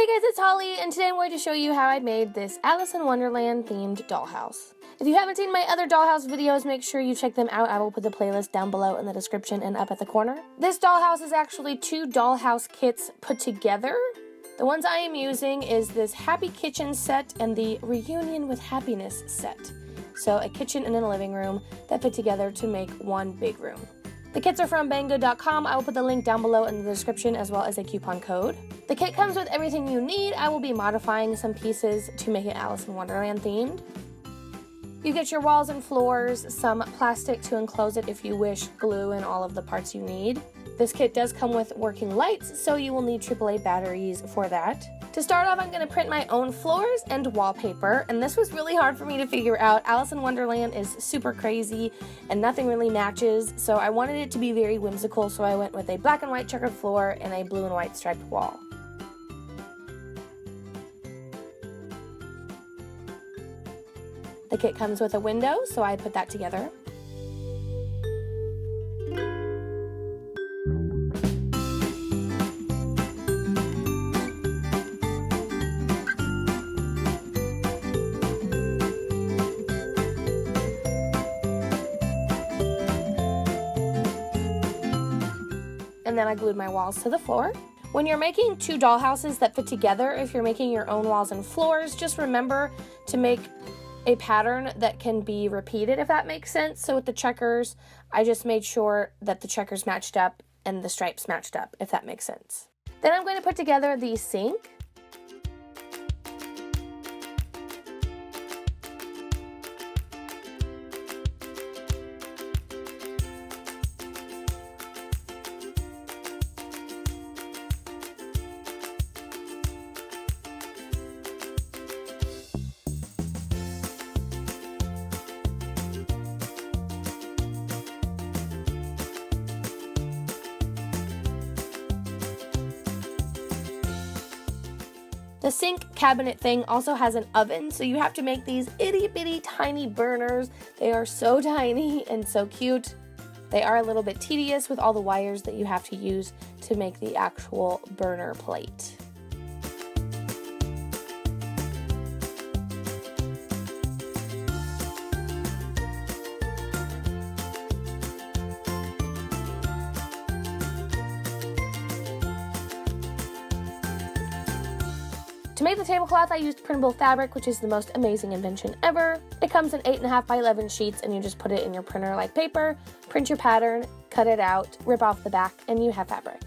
Hey guys, it's Holly, and today I'm going to show you how I made this Alice in Wonderland themed dollhouse. If you haven't seen my other dollhouse videos, make sure you check them out. I will put the playlist down below in the description and up at the corner. This dollhouse is actually two dollhouse kits put together. The ones I am using is this Happy Kitchen set and the Reunion with Happiness set. So a kitchen and a living room that fit together to make one big room. The kits are from banggood.com. I will put the link down below in the description as well as a coupon code. The kit comes with everything you need. I will be modifying some pieces to make it Alice in Wonderland themed. You get your walls and floors, some plastic to enclose it if you wish, glue, and all of the parts you need. This kit does come with working lights, so you will need AAA batteries for that. To start off, I'm going to print my own floors and wallpaper, and this was really hard for me to figure out. Alice in Wonderland is super crazy, and nothing really matches, so I wanted it to be very whimsical, so I went with a black and white checkered floor and a blue and white striped wall. The kit comes with a window, so I put that together. And then I glued my walls to the floor. When you're making two dollhouses that fit together, if you're making your own walls and floors, just remember to make a pattern that can be repeated, if that makes sense. So with the checkers, I just made sure that the checkers matched up and the stripes matched up, if that makes sense. Then I'm going to put together the sink. The sink cabinet thing also has an oven, so you have to make these itty bitty tiny burners. They are so tiny and so cute. They are a little bit tedious with all the wires that you have to use to make the actual burner plate. To make the tablecloth, I used printable fabric, which is the most amazing invention ever. It comes in 8.5 by 11 sheets, and you just put it in your printer like paper, print your pattern, cut it out, rip off the back, and you have fabric.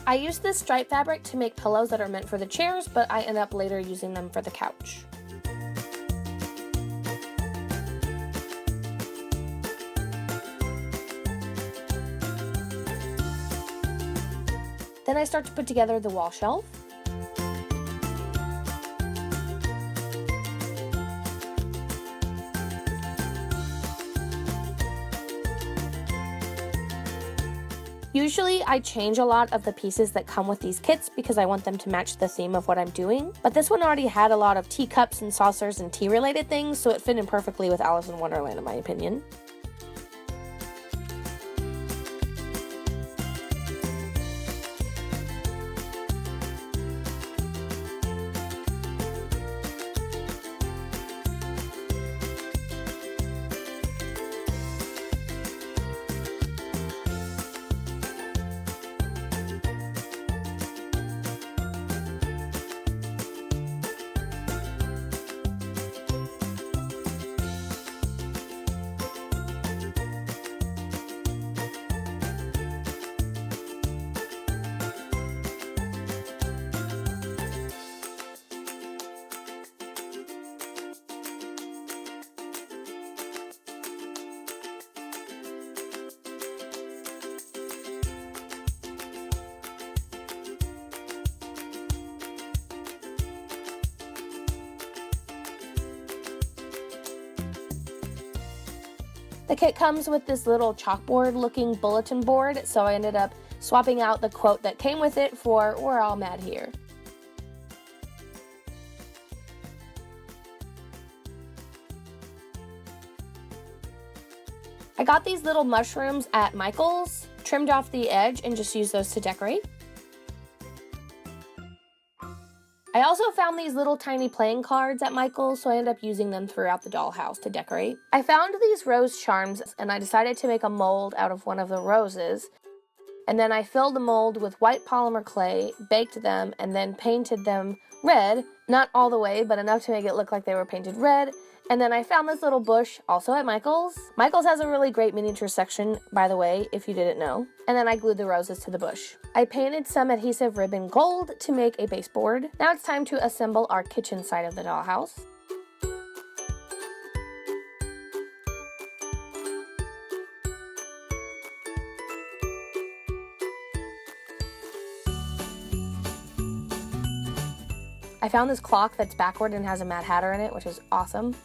I used this stripe fabric to make pillows that are meant for the chairs, but I end up later using them for the couch. Then I start to put together the wall shelf. Usually I change a lot of the pieces that come with these kits because I want them to match the theme of what I'm doing, but this one already had a lot of teacups and saucers and tea related things, so it fit in perfectly with Alice in Wonderland in my opinion. The kit comes with this little chalkboard looking bulletin board, so I ended up swapping out the quote that came with it for "We're all mad here." I got these little mushrooms at Michael's, trimmed off the edge, and just used those to decorate. I also found these little tiny playing cards at Michael's, so I ended up using them throughout the dollhouse to decorate. I found these rose charms, and I decided to make a mold out of one of the roses. And then I filled the mold with white polymer clay, baked them, and then painted them red. Not all the way, but enough to make it look like they were painted red. And then I found this little bush, also at Michael's. Michael's has a really great miniature section, by the way, if you didn't know. And then I glued the roses to the bush. I painted some adhesive ribbon gold to make a baseboard. Now it's time to assemble our kitchen side of the dollhouse. I found this clock that's backward and has a Mad Hatter in it, which is awesome.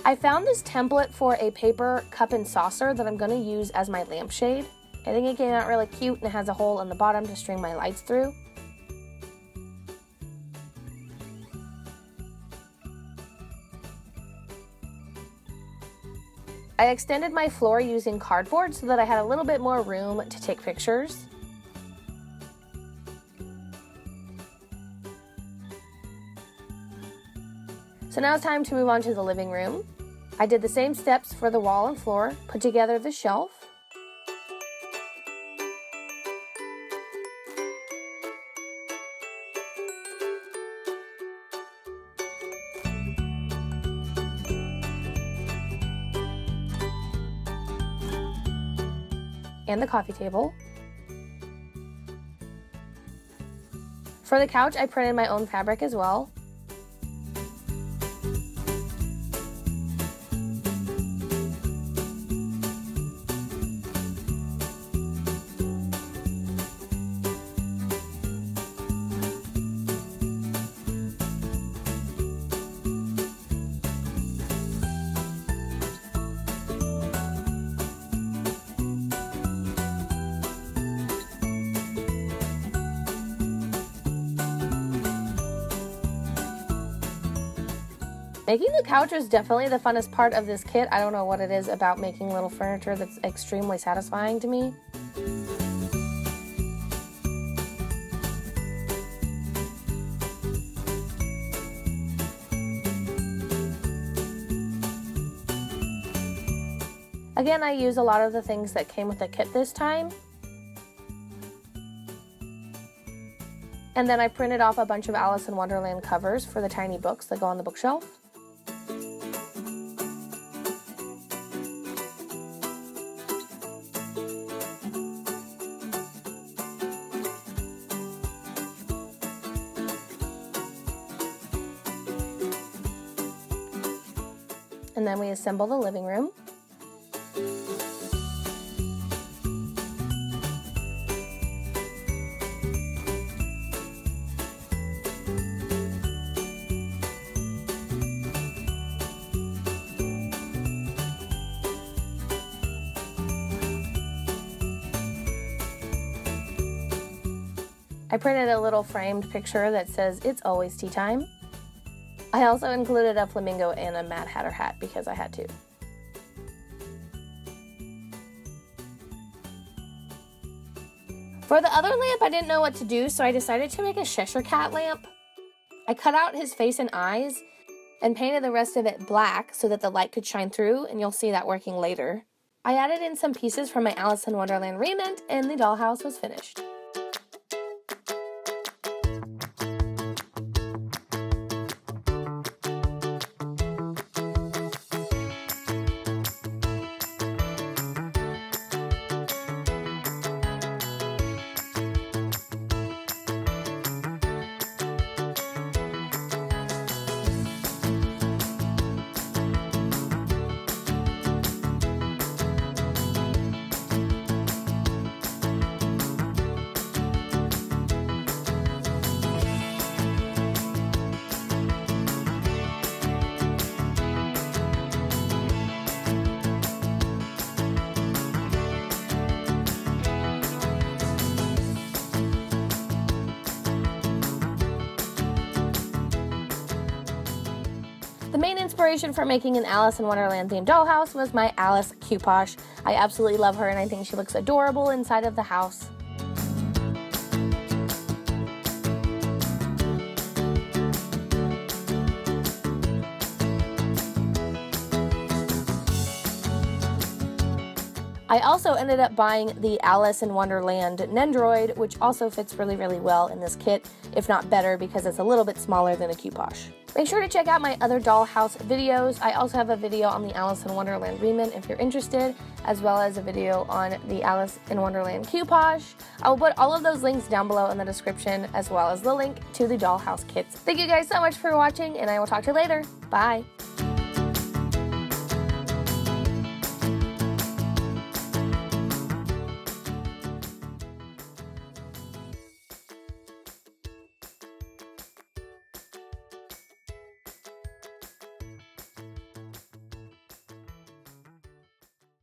I found this template for a paper cup and saucer that I'm going to use as my lampshade. I think it came out really cute, and it has a hole in the bottom to string my lights through. I extended my floor using cardboard so that I had a little bit more room to take pictures. So now it's time to move on to the living room. I did the same steps for the wall and floor, put together the shelf. And the coffee table. For the couch, I printed my own fabric as well. Making the couch is definitely the funnest part of this kit. I don't know what it is about making little furniture that's extremely satisfying to me. Again, I use a lot of the things that came with the kit this time. And then I printed off a bunch of Alice in Wonderland covers for the tiny books that go on the bookshelf. And then we assemble the living room. I printed a little framed picture that says, "It's always tea time." I also included a flamingo and a Mad Hatter hat because I had to. For the other lamp, I didn't know what to do, so I decided to make a Cheshire Cat lamp. I cut out his face and eyes and painted the rest of it black so that the light could shine through, and you'll see that working later. I added in some pieces from my Alice in Wonderland re-ment, and the dollhouse was finished. inspiration for making an Alice in Wonderland themed dollhouse was my Alice cu-poche. I absolutely love her and I think she looks adorable inside of the house. I also ended up buying the Alice in Wonderland Nendroid, which also fits really, really well in this kit, if not better because it's a little bit smaller than a cu-poche. Make sure to check out my other dollhouse videos. I also have a video on the Alice in Wonderland re-ment if you're interested, as well as a video on the Alice in Wonderland cu-poche. I will put all of those links down below in the description, as well as the link to the dollhouse kits. Thank you guys so much for watching, and I will talk to you later. Bye!